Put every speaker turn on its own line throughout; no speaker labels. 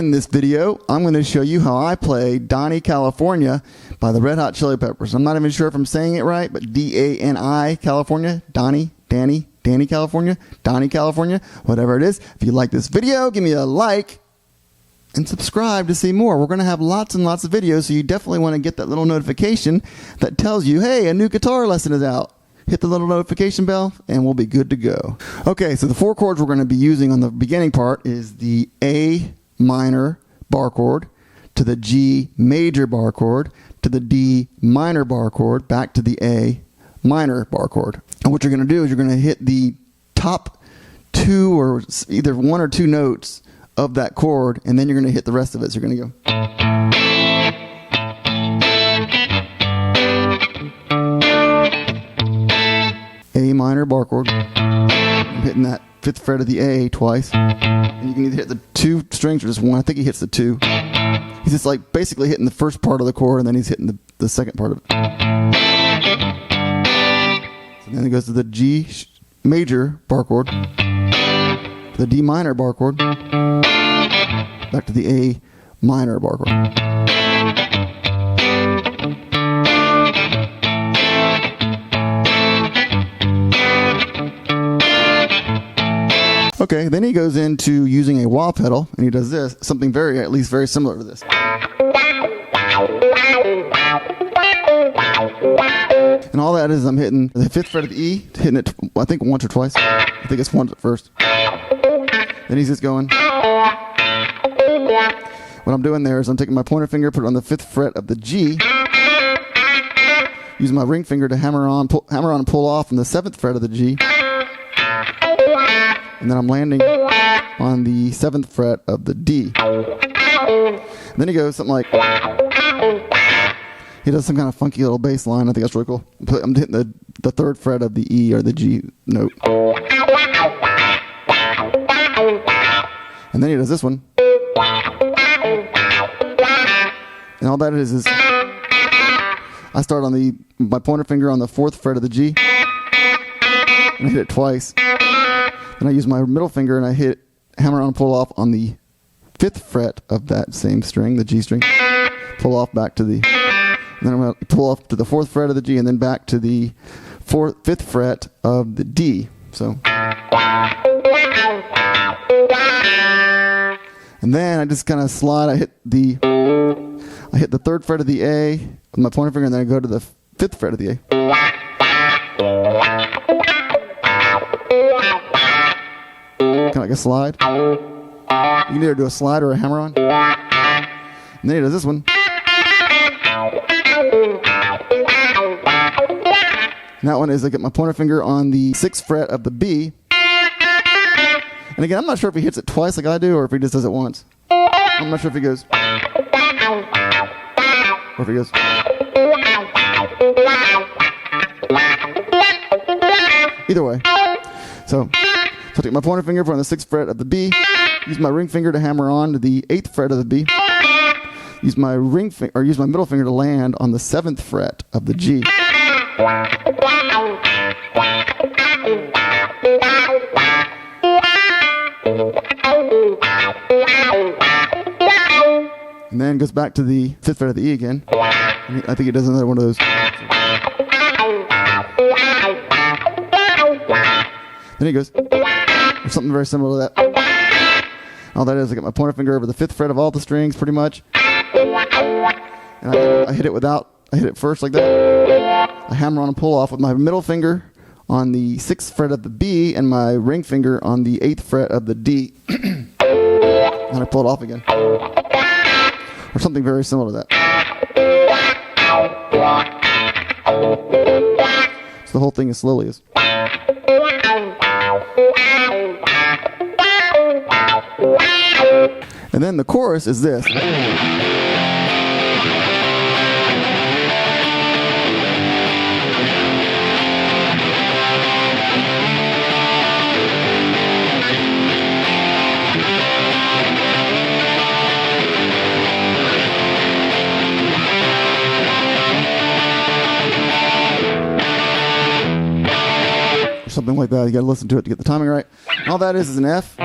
In this video, I'm going to show you how I play Dani California by the Red Hot Chili Peppers. I'm not even sure if I'm saying it right, but D-A-N-I California, Dani California, Dani California, whatever it is. If you like this video, give me a like and subscribe to see more. We're going to have lots and lots of videos, so you definitely want to get that little notification that tells you, hey, a new guitar lesson is out. Hit the little notification bell, and we'll be good to go. Okay, so the four chords we're going to be using on the beginning part is the A minor bar chord, to the G major bar chord, to the D minor bar chord, back to the A minor bar chord. And what you're going to do is you're going to hit the top two or either one or two notes of that chord, and then you're going to hit the rest of it. So you're going to go. A minor bar chord. I'm hitting that fifth fret of the A twice. And you can either hit the two strings or just one. I think he hits the two. He's just like basically hitting the first part of the chord, and then he's hitting the second part of it. So then it goes to the G major bar chord, the D minor bar chord, back to the A minor bar chord. Okay, then he goes into using a wah pedal, and he does this, something at least very similar to this. And all that is, I'm hitting the fifth fret of the E, hitting it, I think once or twice. I think it's once at first. Then he's just going. What I'm doing there is I'm taking my pointer finger, put it on the fifth fret of the G, using my ring finger to hammer on and pull off on the seventh fret of the G. And then I'm landing on the seventh fret of the D. And then he goes something like, he does some kind of funky little bass line. I think that's really cool. I'm hitting the third fret of the E or the G note. And then he does this one. And all that is I start on my pointer finger on the fourth fret of the G, and I hit it twice. Then I use my middle finger and I hammer on and pull off on the fifth fret of that same string, the G string. Pull off back to and then I'm going to pull off to the fourth fret of the G, and then back to the fifth fret of the D. So. And then I just kind of slide. I hit the third fret of the A with my pointer finger, and then I go to the fifth fret of the A. Kind of like a slide. You can either do a slide or a hammer on. And then he does this one. And that one is I get my pointer finger on the sixth fret of the B. And again, I'm not sure if he hits it twice like I do, or if he just does it once. I'm not sure if he goes. Or if he goes. Either way. So I take my pointer finger, put on the sixth fret of the B, use my ring finger to hammer on to the eighth fret of the B, use my middle finger to land on the seventh fret of the G. And then goes back to the fifth fret of the E again. I think he does another one of those. Then he goes, or something very similar to that. All that is, I get my pointer finger over the fifth fret of all the strings, pretty much. And I hit it first like that. I hammer on and pull off with my middle finger on the sixth fret of the B and my ring finger on the eighth fret of the D. And I pull it off again. Or something very similar to that. So the whole thing is slowly is. And then the chorus is this. Or something like that. You got to listen to it to get the timing right. And all that is an F.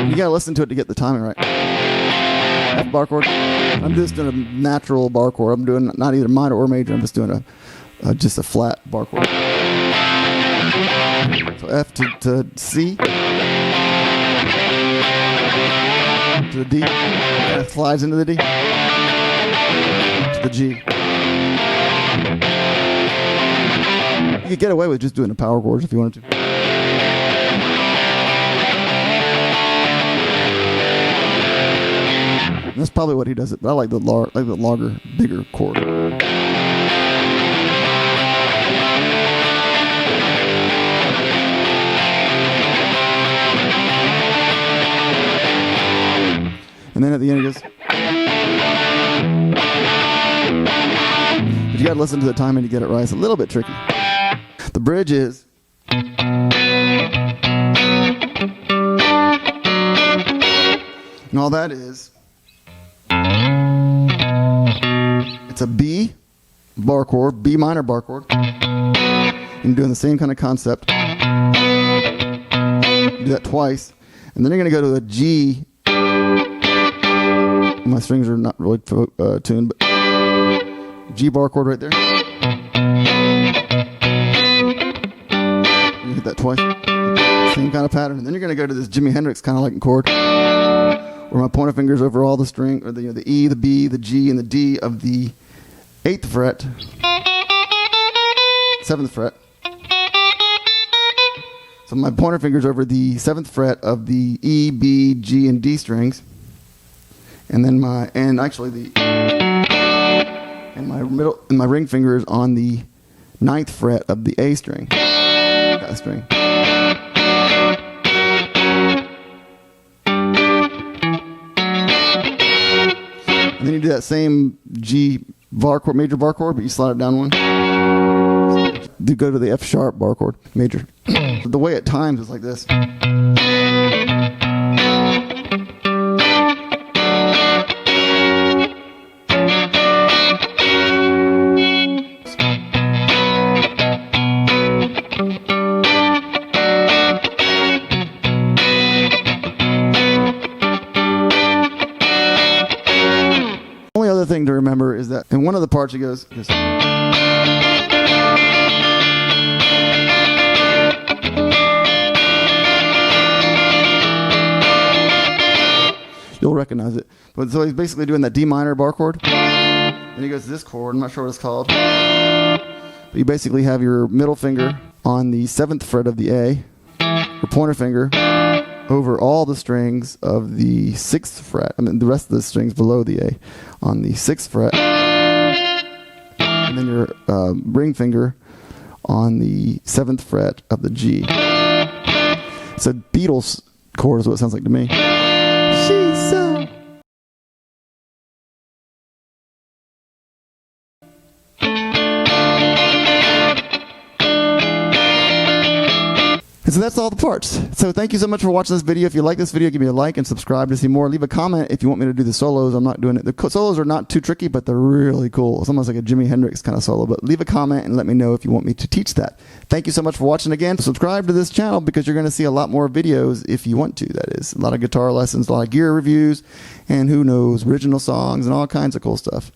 You gotta listen to it to get the timing right. F bar chord. I'm just doing a natural bar chord. I'm doing not either minor or major. I'm just doing just a flat bar chord. So F to C to the D. Kind of slides into the D to the G. You could get away with just doing the power chords if you wanted to. And that's probably what he does it, but I like the longer, bigger chord. And then at the end he goes. But you gotta listen to the timing to get it right. It's a little bit tricky. The bridge is. And all that is. It's a B bar chord, B minor bar chord. And doing the same kind of concept. Do that twice. And then you're going to go to a G. My strings are not really tuned, but G bar chord right there. You hit that twice. Same kind of pattern. And then you're going to go to this Jimi Hendrix kind of like chord, where my pointer finger's over all the string, or the E, the B, the G, and the D of the 8th fret, 7th fret. So my pointer finger's over the 7th fret of the E, B, G, and D strings. And then my ring finger is on the 9th fret of the A string. That string. And then you do that same G bar chord, major bar chord, but you slide it down one. You go to the F sharp bar chord, major. The way it times is like this. Only other thing to remember is that in one of the parts it goes. You'll recognize it. But so he's basically doing that D minor bar chord. And he goes to this chord. I'm not sure what it's called. But you basically have your middle finger on the 7th fret of the A, your pointer finger over all the strings of the 6th fret. I mean, the rest of the strings below the A on the 6th fret. And then your ring finger on the 7th fret of the G. It's a Beatles chord is what it sounds like to me. She's so... And so that's all the parts. So thank you so much for watching this video. If you like this video, give me a like and subscribe to see more. Leave a comment if you want me to do the solos. I'm not doing it. The solos are not too tricky, but they're really cool. It's almost like a Jimi Hendrix kind of solo. But leave a comment and let me know if you want me to teach that. Thank you so much for watching again. Subscribe to this channel because you're going to see a lot more videos if you want to. That is, a lot of guitar lessons, a lot of gear reviews, and who knows, original songs and all kinds of cool stuff.